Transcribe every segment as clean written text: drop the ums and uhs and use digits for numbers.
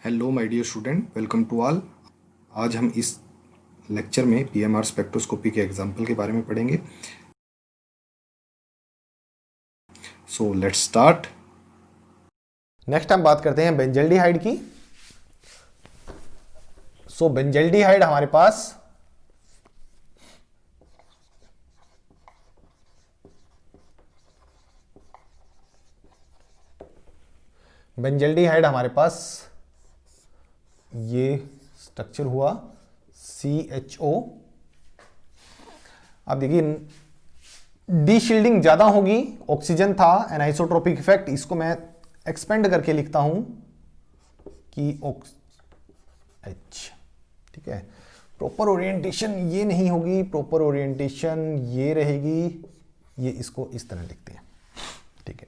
Hello my dear student, welcome to all. आज हम इस लेक्चर में पीएमआर स्पेक्ट्रोस्कोपी के एग्जाम्पल के बारे में पढ़ेंगे। So let's start. नेक्स्ट हम बात करते हैं बेंजल्डिहाइड की। बेंजल्डिहाइड हमारे पास ये स्ट्रक्चर हुआ CHO। अब देखिए डी शील्डिंग ज्यादा होगी, ऑक्सीजन था, एनाइसोट्रोपिक इफेक्ट, इसको मैं एक्सपेंड करके लिखता हूं कि H, ठीक है। प्रॉपर ओरिएंटेशन ये नहीं होगी, प्रॉपर ओरिएंटेशन ये रहेगी, ये इसको इस तरह लिखते हैं, ठीक है।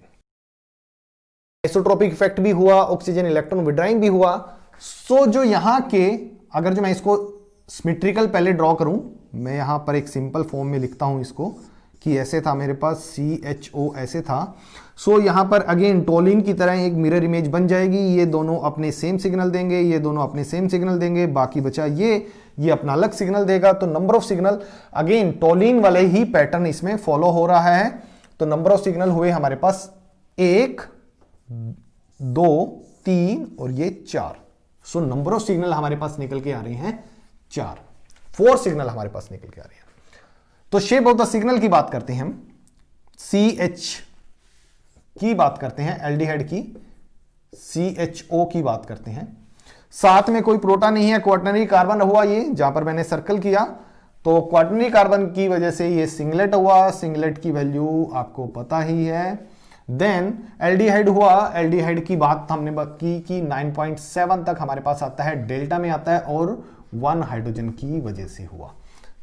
आइसोट्रोपिक इफेक्ट भी हुआ, ऑक्सीजन इलेक्ट्रॉन विड्राइंग भी हुआ। जो यहां के अगर जो मैं इसको सिमेट्रिकल पहले ड्रॉ करूं, मैं यहां पर एक सिंपल फॉर्म में लिखता हूं इसको कि ऐसे था मेरे पास CHO, ऐसे था। यहां पर अगेन टोलिन की तरह एक मिरर इमेज बन जाएगी। ये दोनों अपने सेम सिग्नल देंगे, ये दोनों अपने सेम सिग्नल देंगे, बाकी बचा ये अपना अलग सिग्नल देगा। तो number of signal again toluene वाले ही पैटर्न इसमें फॉलो हो रहा है। तो नंबर ऑफ सिग्नल हुए हमारे पास 1, 2, 3 और ये 4। नंबर ऑफ सिग्नल हमारे पास निकल के आ रहे हैं 4 सिग्नल हमारे पास निकल के आ रहे हैं। तो शेप ऑफ द सिग्नल की बात करते हैं हम, CH की बात करते हैं, एल्डिहाइड की CHO की बात करते हैं। साथ में कोई प्रोटॉन नहीं है, क्वाटरनरी कार्बन हुआ ये, जहां पर मैंने सर्कल किया। तो क्वाटरनरी कार्बन की वजह से ये सिंगलेट हुआ। सिंगलेट की वैल्यू आपको पता ही है। देन एल्डिहाइड हुआ, एल्डिहाइड की बात हमने की कि 9.7 तक हमारे पास आता है, डेल्टा में आता है, और 1 हाइड्रोजन की वजह से हुआ।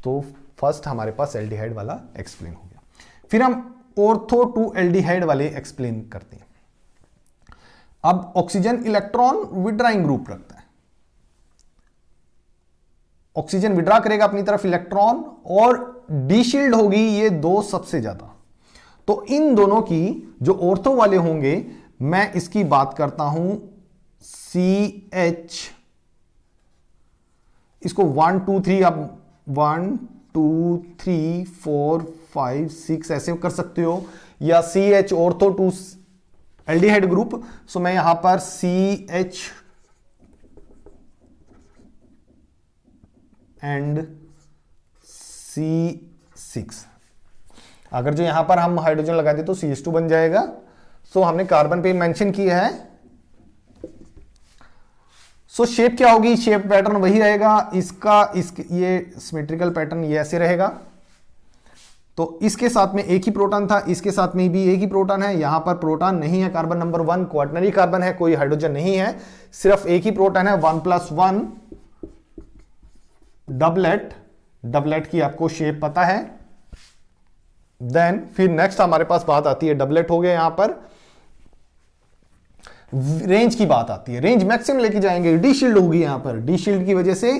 तो फर्स्ट हमारे पास एल्डिहाइड वाला एक्सप्लेन हो गया। फिर हम ऑर्थो टू एल्डिहाइड वाले एक्सप्लेन करते हैं। अब ऑक्सीजन इलेक्ट्रॉन विड्राइंग ग्रुप रखता है, ऑक्सीजन विड्रा करेगा अपनी तरफ इलेक्ट्रॉन, और डीशील्ड होगी ये 2 सबसे ज्यादा। तो इन दोनों की जो ऑर्थो वाले होंगे, मैं इसकी बात करता हूं CH, इसको 1 2 3, अब 1 2 3 4 5 6 ऐसे कर सकते हो, या CH ortho to aldehyde group. मैं यहां पर CH एंड C6, अगर जो यहां पर हम हाइड्रोजन लगा दे तो CH2 बन जाएगा। हमने कार्बन पे मेंशन किया है। शेप क्या होगी, शेप पैटर्न वही रहेगा ये सिमेट्रिकल पैटर्न ये ऐसे रहेगा। तो इसके साथ में एक ही प्रोटॉन था, इसके साथ में भी एक ही प्रोटॉन है। यहां पर प्रोटॉन नहीं है, कार्बन नंबर 1 क्वाटरनरी कार्बन है, कोई हाइड्रोजन नहीं है, सिर्फ एक ही प्रोटॉन है। 1+1 डबलेट की आपको शेप पता है। देन फिर नेक्स्ट हमारे पास बात आती है, डबलेट हो गया, यहां पर रेंज की बात आती है। रेंज मैक्सिमम लेके जाएंगे, डी शील्ड होगी यहां पर, डी शील्ड की वजह से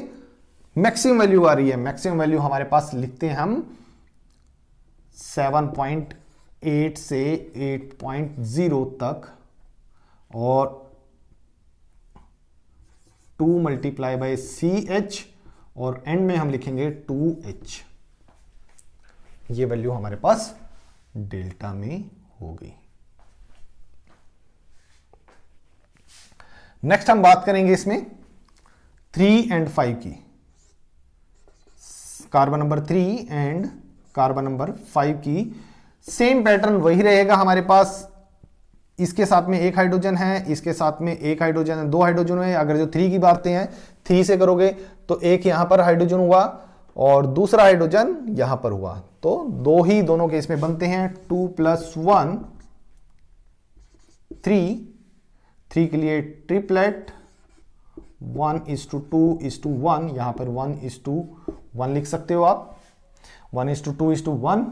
मैक्सिमम वैल्यू आ रही है। मैक्सिमम वैल्यू हमारे पास लिखते हैं हम 7.8 से 8.0 तक, और 2 मल्टीप्लाई बाय CH, और एंड में हम लिखेंगे 2H। ये वैल्यू हमारे पास डेल्टा में हो गई। नेक्स्ट हम बात करेंगे इसमें 3 और 5 की, carbon number 3 and carbon number 5 की। सेम पैटर्न वही रहेगा हमारे पास। इसके साथ में एक हाइड्रोजन है, इसके साथ में एक हाइड्रोजन है, 2 हाइड्रोजन है। अगर जो 3 की बात हैं, 3 से करोगे तो एक यहां पर हाइड्रोजन हुआ और दूसरा हाइड्रोजन यहां पर हुआ। तो 2 ही दोनों केस में बनते हैं। 2 + 1 3 के लिए ट्रिपलेट, 1:2:1, यहां पर 1:1 लिख सकते हो आप, 1:2:1।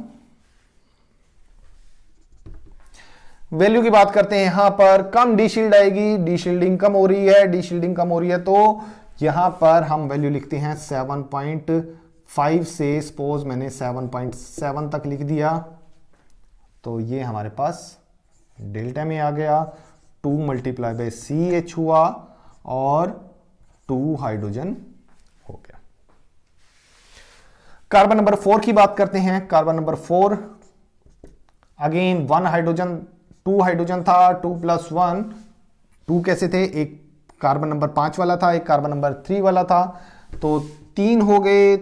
वैल्यू की बात करते हैं, यहां पर कम डी शील्ड आएगी, डी शील्डिंग कम हो रही है, डी शील्डिंग कम हो रही है, तो यहां पर हम वैल्यू लिखते हैं 7.5 से, सपोज मैंने 7.7 तक लिख दिया, तो ये हमारे पास डेल्टा में आ गया। 2 × CH हुआ, और 2 हाइड्रोजन हो गया। कार्बन नंबर 4 की बात करते हैं। Carbon number 4 again 1 hydrogen, 2 hydrogen था, 2 + 1, 2 कैसे थे, एक कार्बन नंबर 5 वाला था, एक कार्बन नंबर 3 वाला था, तो 3 हो गए,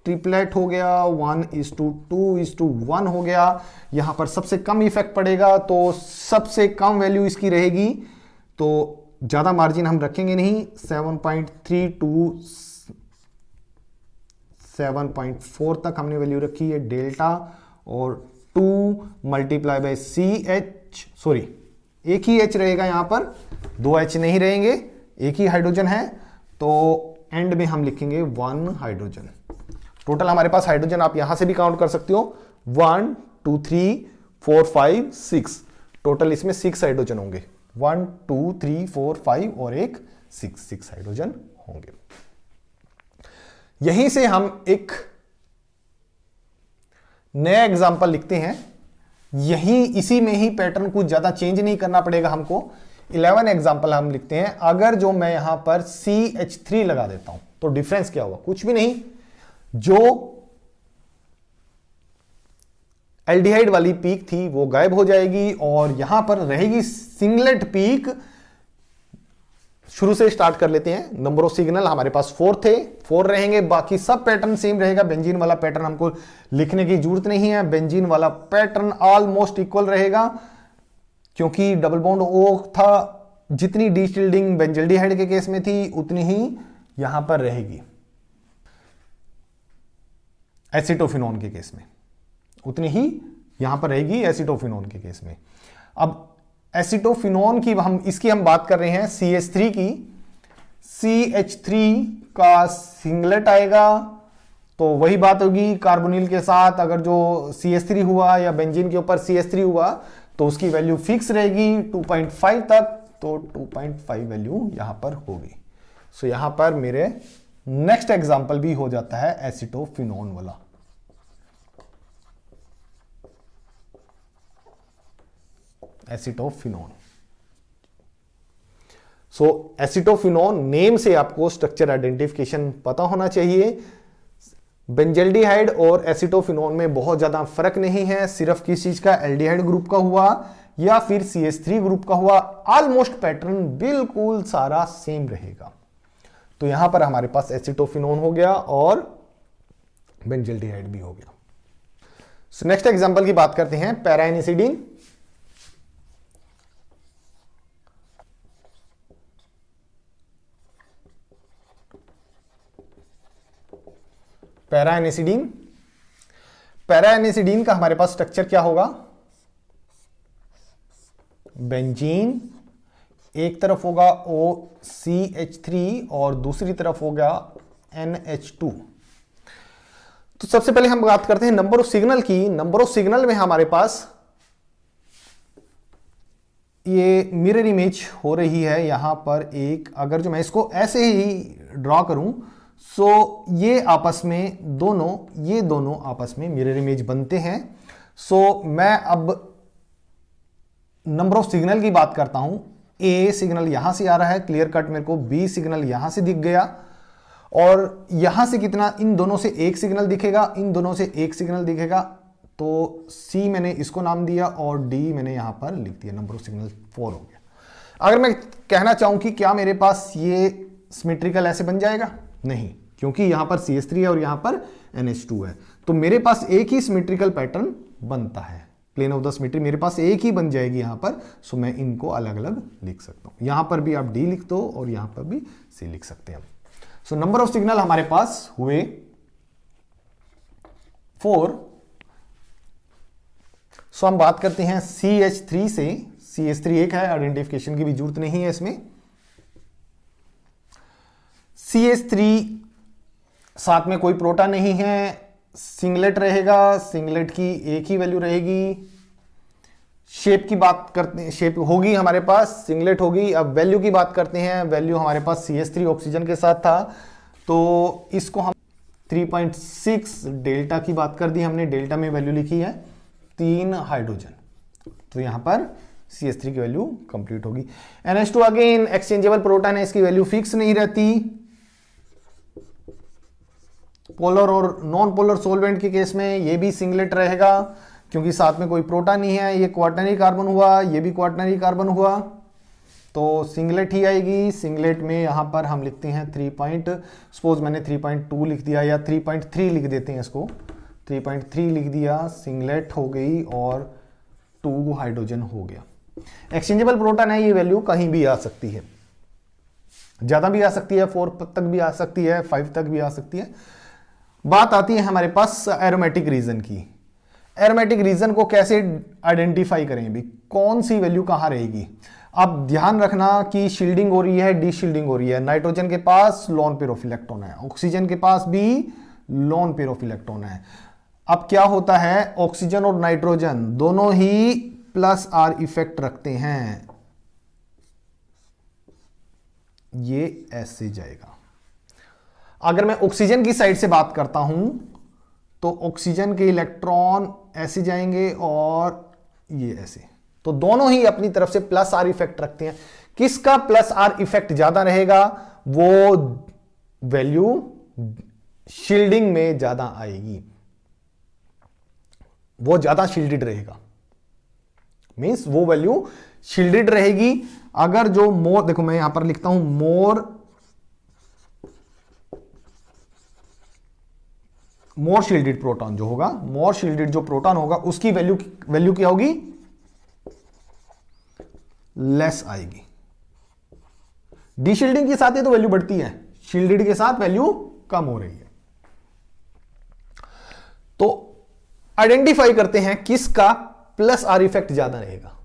ट्रिपलेट हो गया, 1:2:1 हो गया। यहां पर सबसे कम इफेक्ट पड़ेगा, तो सबसे कम वैल्यू इसकी रहेगी, तो ज्यादा मार्जिन हम रखेंगे नहीं, 7.3 to 7.4 तक हमने वैल्यू रखी है डेल्टा, और 2 × CH, सॉरी एक ही H रहेगा, यहां पर 2 H नहीं रहेंगे, एक ही हाइड्रोजन है, तो एंड में हम लिखेंगे 1 हाइड्रोजन। टोटल हमारे पास हाइड्रोजन आप यहां से भी काउंट कर सकते हो, 1 2 3 4 5 6, टोटल इसमें 6 हाइड्रोजन होंगे, 1 2 3 4 5 और एक 6 हाइड्रोजन होंगे। यहीं से हम एक नया एग्जांपल लिखते हैं, यहीं इसी में ही पैटर्न कुछ ज्यादा चेंज नहीं करना पड़ेगा हमको। 11 एग्जांपल हम लिखते हैं। अगर जो मैं यहां पर CH3 लगा देता हूं तो डिफरेंस क्या होगा, कुछ भी नहीं, जो एल्डिहाइड वाली पीक थी वो गायब हो जाएगी और यहां पर रहेगी सिंगलेट पीक। शुरू से स्टार्ट कर लेते हैं। नंबर ऑफ सिग्नल हमारे पास 4 थे, 4 रहेंगे, बाकी सब पैटर्न सेम रहेगा। बेंजीन वाला पैटर्न हमको लिखने की जरूरत नहीं है, बेंजीन वाला पैटर्न ऑलमोस्ट इक्वल रहेगा, क्योंकि डबल बॉन्ड O था, जितनी डीशिल्डिंग बेंजल्डिहाइड के केस में थी उतनी ही यहां पर रहेगी एसिटोफिनोन के केस में, उतनी ही यहां पर रहेगी एसिटोफिनोन के केस में। अब एसिटोफिनोन की हम बात कर रहे हैं CH3 की। CH3 का सिंगलेट आएगा, तो वही बात होगी कार्बोनिल के साथ, अगर जो CH3 हुआ या बेंजीन के ऊपर CH3 हुआ तो उसकी वैल्यू फिक्स रहेगी 2.5 तक, तो 2.5 वैल्यू यहां पर होगी। सो यहां पर मेरे नेक्स्ट एग्जांपल भी हो जाता है एसिटोफिनोन वाला। एसिटोफिनोन, सो एसिटोफिनोन नेम से आपको स्ट्रक्चर आइडेंटिफिकेशन पता होना चाहिए। बेंजल्डिहाइड और एसिटोफिनोन में बहुत ज्यादा फर्क नहीं है, सिर्फ किस चीज का, एल्डिहाइड ग्रुप का हुआ या फिर CH3 ग्रुप का हुआ, ऑलमोस्ट पैटर्न बिल्कुल सारा सेम रहेगा। तो यहां पर हमारे पास एसिटोफिनोन हो गया और बेंजल्डिहाइड भी हो गया। सो नेक्स्ट एग्जांपल की बात करते हैं, पैराएनिसिडीन। पैराएनिसिडीन, पैराएनिसिडीन का हमारे पास स्ट्रक्चर क्या होगा, बेंजीन, एक तरफ होगा OCH3 और दूसरी तरफ होगा NH2। तो सबसे पहले हम बात करते हैं नंबर ऑफ सिग्नल की। नंबर ऑफ सिग्नल में हमारे पास ये मिरर इमेज हो रही है यहां पर एक, अगर जो मैं इसको ऐसे ही ड्रॉ करूं, सो ये आपस में ये दोनों आपस में मिरर इमेज बनते हैं। सो मैं अब नंबर ऑफ सिग्नल की बात करता हूं। A सिग्नल यहां से आ रहा है, क्लियर कट मेरे को B सिग्नल यहां से दिख गया, और यहां से कितना, इन दोनों से एक सिग्नल दिखेगा, इन दोनों से एक सिग्नल दिखेगा, तो C मैंने इसको नाम दिया और D मैंने यहां पर लिख दिया। नंबर ऑफ सिग्नल 4 हो गया। अगर मैं कहना चाहूं कि क्या मेरे पास ये सिमेट्रिकल ऐसे बन जाएगा, नहीं, क्योंकि यहां पर CH3 है और यहां पर NH2 है, तो मेरे पास एक ही सिमेट्रिकल पैटर्न बनता है, प्लेन ऑफ द सिमेट्री मेरे पास एक ही बन जाएगी यहां पर। सो मैं इनको अलग अलग लिख सकता हूं, यहां पर भी आप D लिख दो और यहां पर भी C लिख सकते हैं। सो नंबर ऑफ सिग्नल हमारे पास हुए 4। सो हम बात करते हैं CH3 से। CH3 एक है, आइडेंटिफिकेशन की भी जरूरत नहीं है इसमें। CH3 साथ में कोई प्रोटॉन नहीं है, सिंगलेट रहेगा, सिंगलेट की एक ही वैल्यू रहेगी। शेप की बात करते हैं, शेप होगी हमारे पास, सिंगलेट होगी। अब वैल्यू की बात करते हैं, वैल्यू हमारे पास CH3 ऑक्सीजन के साथ था, तो इसको हम 3.6 डेल्टा की बात कर दी हमने, डेल्टा में वैल्यू लिखी है 3 हाइड्रोजन, तो यहां पर CH3 की वैल्यू कंप्लीट होगी। NH2 अगेन एक्सचेंजेबल प्रोटॉन है, इसकी वैल्यू फिक्स नहीं रहती। पोलर और नॉन पोलर सॉल्वेंट के केस में ये भी सिंगलेट रहेगा क्योंकि साथ में कोई प्रोटॉन नहीं है। ये क्वार्टनरी कार्बन हुआ, ये भी क्वार्टनरी कार्बन हुआ, तो सिंगलेट ही आएगी। सिंगलेट में यहां पर हम लिखते हैं 3 सपोज मैंने 3.2 लिख दिया या 3.3 लिख देते हैं, इसको 3.3 लिख दिया, सिंगलेट हो गई और 2 हाइड्रोजन हो गया। एक्सचेंजेबल प्रोटॉन है, ये वैल्यू कहीं भी आ सकती है, ज्यादा भी आ सकती है, 4 तक भी आ सकती है, 5 तक भी आ सकती है। बात आती है हमारे पास एरोमेटिक रीजन की। एरोमेटिक रीजन को कैसे आइडेंटिफाई करें भी, कौन सी वैल्यू कहां रहेगी। अब ध्यान रखना कि शील्डिंग हो रही है, डी शील्डिंग हो रही है। नाइट्रोजन के पास लोन पेयर ऑफ इलेक्ट्रॉन है, ऑक्सीजन के पास भी लोन पेयर ऑफ इलेक्ट्रॉन है। अब क्या होता है, ऑक्सीजन और नाइट्रोजन दोनों ही प्लस आर इफेक्ट रखते हैं, ये ऐसे जाएगा। अगर मैं ऑक्सीजन की साइड से बात करता हूं तो ऑक्सीजन के इलेक्ट्रॉन ऐसे जाएंगे और ये ऐसे, तो दोनों ही अपनी तरफ से प्लस आर इफेक्ट रखते हैं। किसका प्लस आर इफेक्ट ज्यादा रहेगा, वो वैल्यू शील्डिंग में ज्यादा आएगी, वो ज्यादा शील्डेड रहेगा, मींस वो वैल्यू शील्डेड रहेगी। अगर जो मोर, देखो मैं यहां पर लिखता हूं मोर शील्डेड प्रोटॉन जो होगा, मोर शील्डेड जो प्रोटॉन होगा उसकी वैल्यू क्या होगी, लेस आएगी। डीशील्डिंग के साथ ये तो वैल्यू बढ़ती है, शील्डेड के साथ वैल्यू कम हो रही है। तो आइडेंटिफाई करते हैं किसका प्लस आर इफेक्ट ज्यादा रहेगा,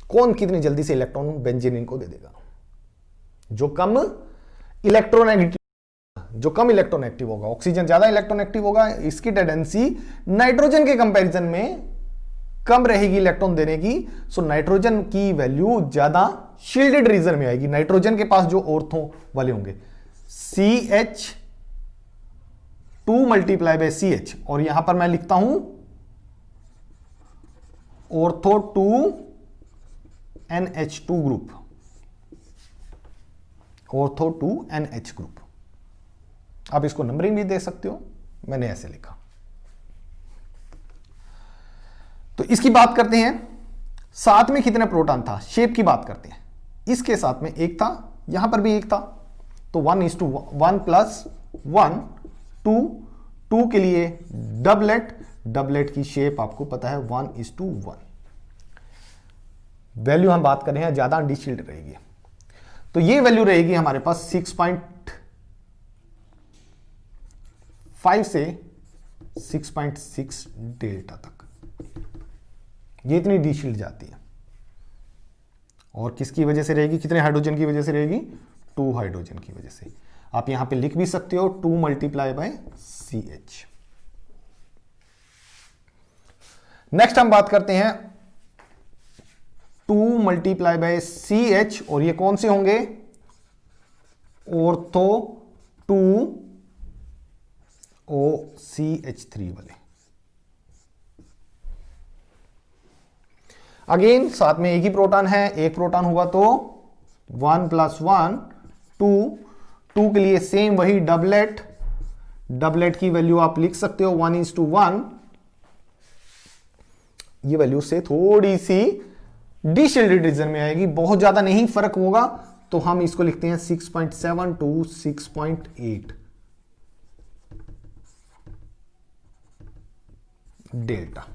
कौन कितनी जल्दी से इलेक्ट्रॉन बेंजीन को दे देगा। जो कम इलेक्ट्रॉनेक्टिव होगा, ऑक्सीजन ज्यादा इलेक्ट्रॉनेक्टिव होगा, इसकी टेंडेंसी नाइट्रोजन के कंपैरिजन में कम रहेगी इलेक्ट्रॉन देने की। सो नाइट्रोजन की वैल्यू ज्यादा शील्डेड रीजन में आएगी। नाइट्रोजन के पास जो ऑर्थो वाले होंगे CH2 मल्टीप्लाई बाय CH, और यहां पर मैं लिखता हूं ortho 2 NH2 group, ortho 2 NH group. आप इसको नंबरिंग भी दे सकते हो, मैंने ऐसे लिखा। तो इसकी बात करते हैं, साथ में कितने प्रोटॉन था, शेप की बात करते हैं। इसके साथ में एक था, यहां पर भी एक था, तो 1:1 प्लस 1 2 के लिए डबलेट की शेप आपको पता है 1:1। वैल्यू हम बात कर रहे हैं ज्यादा डिशील्ड रहेगी, तो ये वैल्यू रहेगी हमारे पास 6.5 से 6.6 डेल्टा तक, ये इतनी डीशील्ड जाती है। और किसकी वजह से रहेगी, कितने हाइड्रोजन की वजह से रहेगी, 2 हाइड्रोजन की वजह से। आप यहां पे लिख भी सकते हो 2 मल्टीप्लाई बाय CH। नेक्स्ट हम बात करते हैं 2 मल्टीप्लाई बाय CH, और ये कौन से होंगे, ऑर्थो 2 OCH3 वाले। अगेन साथ में एक ही प्रोटॉन है, एक प्रोटॉन हुआ तो 1 + 1 2 के लिए सेम वही डबलेट की वैल्यू आप लिख सकते हो 1:1। ये वैल्यू से थोड़ी सी डीशील्डेड रीजन में आएगी, बहुत ज्यादा नहीं फर्क होगा, तो हम इसको लिखते हैं 6.7 to 6.8 डेल्टा।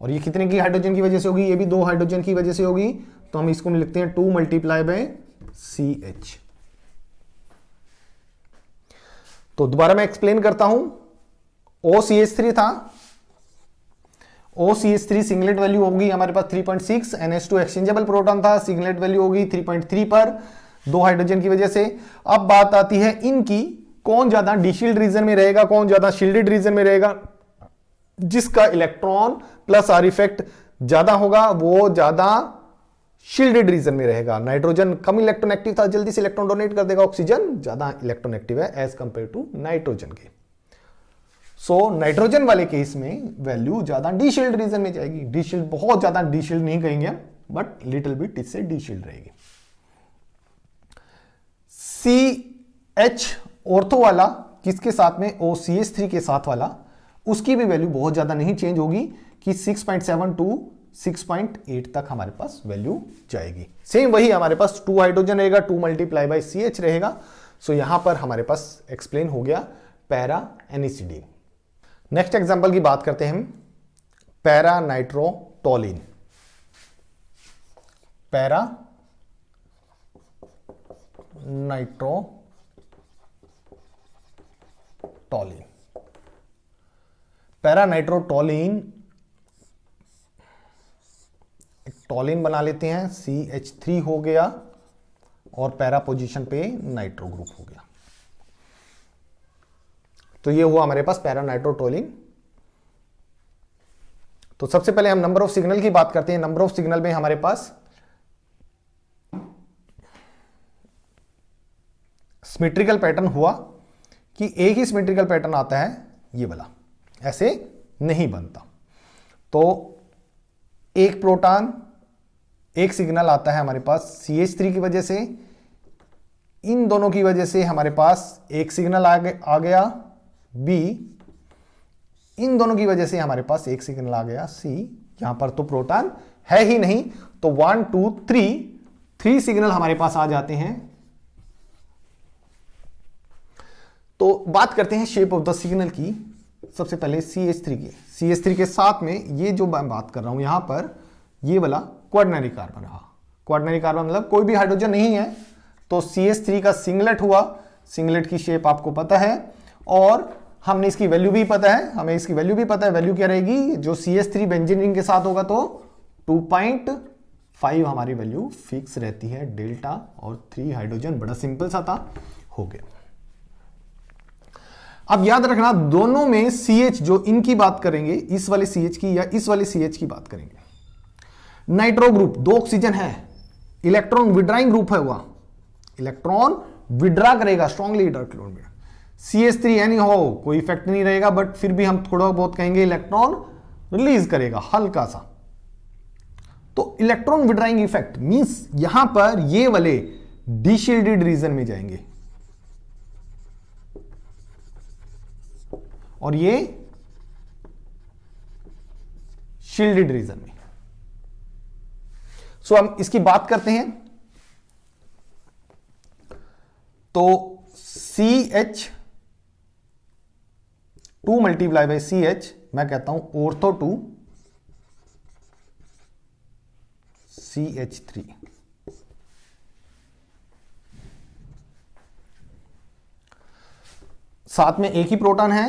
और ये कितने की हाइड्रोजन की वजह से होगी, ये भी 2 हाइड्रोजन की वजह से होगी, तो हम इसको लिखते हैं 2 मल्टीप्लाई बाय CH। तो दोबारा मैं एक्सप्लेन करता हूं, OCH3 था, OCH3 सिंगलेट वैल्यू होगी हमारे पास 3.6, NH2 एक्सचेंजेबल प्रोटॉन था, सिंगलेट वैल्यू होगी 3.3 पर 2 हाइड्रोजन की वजह से। अब बात आती है इनकी, कौन ज्यादा डीशील्ड रीजन में रहेगा, कौन ज्यादा शील्डेड रीजन में रहेगा। जिसका इलेक्ट्रॉन प्लस आर इफेक्ट ज्यादा होगा वो ज्यादा शील्डेड रीजन में रहेगा। नाइट्रोजन कम इलेक्ट्रॉन एक्टिव था, जल्दी से इलेक्ट्रॉन डोनेट कर देगा, ऑक्सीजन ज्यादा इलेक्ट्रॉन एक्टिव है एज कंपेयर टू नाइट्रोजन के। सो नाइट्रोजन वाले केस में वैल्यू ज्यादा डी शील्ड रीजन में जाएगी। डी शील्ड बहुत ज्यादा डी शील्ड नहीं कहेंगे हम, बट लिटिल बिट इससे डी शील्ड रहेगी। CH ऑर्थो वाला किसके साथ में, OCH3 के साथ वाला, उसकी भी वैल्यू बहुत ज्यादा नहीं चेंज होगी कि 6.7 टू 6.8 तक हमारे पास वैल्यू जाएगी। सेम वही हमारे पास 2 हाइड्रोजन रहेगा, 2 मल्टीप्लाई बाई CH रहेगा। सो यहां पर हमारे पास एक्सप्लेन हो गया पैरा NaCd। नेक्स्ट एग्जांपल की बात करते हैं हम, para nitrotoluene. Para nitrotoluene, para nitrotoluene, toluene बना लेते हैं, CH3 हो गया और पैरा पोजीशन पे नाइट्रो ग्रुप हो गया। तो ये हुआ हमारे पास पैरा नाइट्रोटोलिन। तो सबसे पहले हम नंबर ऑफ सिग्नल की बात करते हैं। नंबर ऑफ सिग्नल में हमारे पास सिमेट्रिकल पैटर्न हुआ कि एक ही सिमेट्रिकल पैटर्न आता है, ये वाला ऐसे नहीं बनता। तो एक प्रोटॉन, एक सिग्नल आता है हमारे पास CH3 की वजह से, इन दोनों की वजह से हमारे पास एक सिग्नल आ गया B, इन दोनों की वजह से हमारे पास एक सिग्नल आ गया C। यहां पर तो प्रोटॉन है ही नहीं, तो 1 2 3 सिग्नल हमारे पास आ जाते हैं। तो बात करते हैं शेप ऑफ द सिग्नल की। सबसे पहले CH3 की, CH3 के साथ में ये जो मैं बात कर रहा हूं यहां पर, ये वाला क्वार्टनरी कार्बन रहा। क्वार्टनरी कार्बन मतलब कोई भी हाइड्रोजन नहीं है, तो CH3 का सिंगलेट हुआ। सिंगलेट की शेप आपको पता है और हमने इसकी वैल्यू भी पता है, हमें इसकी वैल्यू भी पता है। वैल्यू क्या रहेगी, जो CH3 बेंजीन रिंग के साथ होगा तो 2.5 हमारी वैल्यू फिक्स रहती है डेल्टा, और 3 हाइड्रोजन, बड़ा सिंपल सा था, हो गया। अब याद रखना दोनों में CH, जो इनकी बात करेंगे, इस वाले CH की या इस वाले CH की बात करेंगे। नाइट्रो ग्रुप, 2 ऑक्सीजन है, इलेक्ट्रॉन विड्राइंग ग्रुप है, हुआ इलेक्ट्रॉन विड्रा करेगा स्ट्रॉन्गली इलेक्ट्रॉन में। CH3 यानी हो कोई इफेक्ट नहीं रहेगा, बट फिर भी हम थोड़ा बहुत कहेंगे इलेक्ट्रॉन रिलीज करेगा हल्का सा। तो इलेक्ट्रॉन विड्राइंग इफेक्ट मींस यहां पर ये वाले डीशील्डेड रीजन में जाएंगे और ये शील्डेड रीजन में। सो हम इसकी बात करते हैं। तो CH2 मल्टीप्लाई बाई CH, मैं कहता हूं ऑर्थो 2 CH3। साथ में एक ही प्रोटॉन है,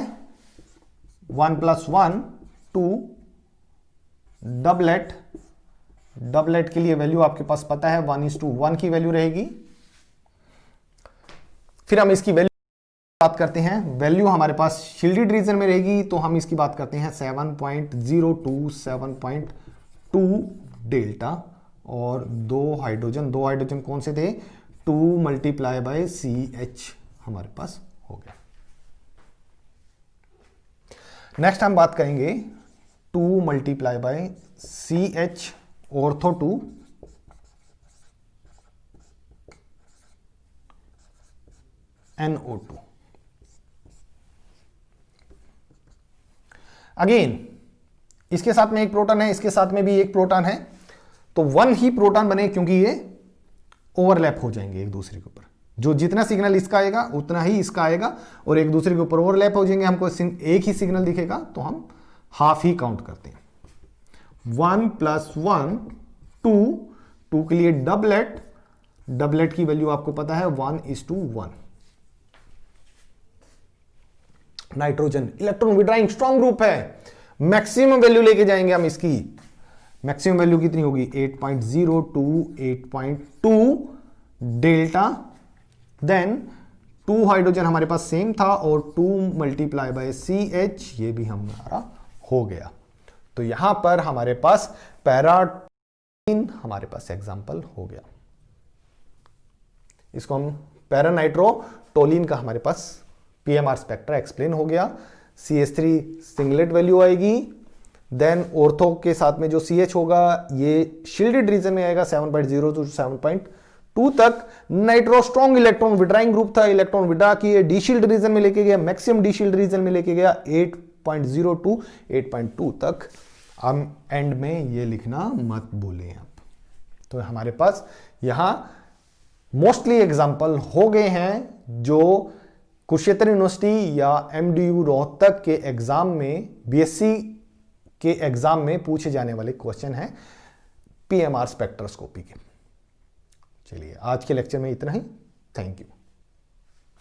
1 + 1 2, डबलेट। डबलेट के लिए वैल्यू आपके पास पता है, 1:1 की वैल्यू रहेगी। फिर हम इसकी वैल्यू बात करते हैं। वैल्यू हमारे पास शील्डेड रीजन में रहेगी, तो हम इसकी बात करते हैं 7.02 7.2 डेल्टा, और 2 हाइड्रोजन कौन से थे, 2 मल्टीप्लाई बाय CH हमारे पास हो गया। नेक्स्ट हम बात करेंगे 2 multiply by CH ortho 2 NO2। Again इसके साथ में एक प्रोटॉन है, इसके साथ में भी एक प्रोटॉन है, तो 1 ही प्रोटॉन बने क्योंकि ये ओवरलैप हो जाएंगे एक दूसरे के ऊपर। जो जितना सिग्नल इसका आएगा उतना ही इसका आएगा, और एक दूसरे के ऊपर ओवरलैप हो जाएंगे। हमको एक ही सिग्नल दिखेगा तो हम हाफ ही काउंट करते हैं। 1 + 1 2 के लिए डबलेट। डबलेट की वैल्यू आपको पता है 1:1। Nitrogen electron withdrawing strong group है, मैक्सिमम वैल्यू लेके जाएंगे हम इसकी। मैक्सिमम वैल्यू कितनी होगी, 8.02 8.2 डेल्टा। देन 2 हाइड्रोजन हमारे पास सेम था, और 2 मल्टीप्लाई बाय CH, ये भी हमारा हो गया। तो यहां पर हमारे पास पैराटोलिन हमारे पास एग्जांपल हो गया। इसको हम पैरानाइट्रोटोलिन का हमारे पास PMR स्पेक्ट्रा एक्सप्लेन हो गया। CH3 सिंगलेट वैल्यू आएगी। देन ऑर्थो के साथ में जो CH होगा ये शील्डेड रीजन में आएगा 7.0 to 7.2 तक। Nitro strong electron withdrawing group था, इलेक्ट्रॉन विड्रा किए, डी शील्ड रीजन में लेके गया, मैक्सिमम डी शील्ड रीजन में लेके गया 8.0 to 8.2 तक। हम एंड में ये लिखना मत भूलें आप। तो हमारे पास यहां मोस्टली एग्जाम्पल हो गए हैं जो कुरुक्षेत्र यूनिवर्सिटी या MDU रोहतक के एग्जाम में, BSc के एग्जाम में पूछे जाने वाले क्वेश्चन हैं PMR स्पेक्ट्रोस्कोपी के। चलिए आज के लेक्चर में इतना ही। Thank you.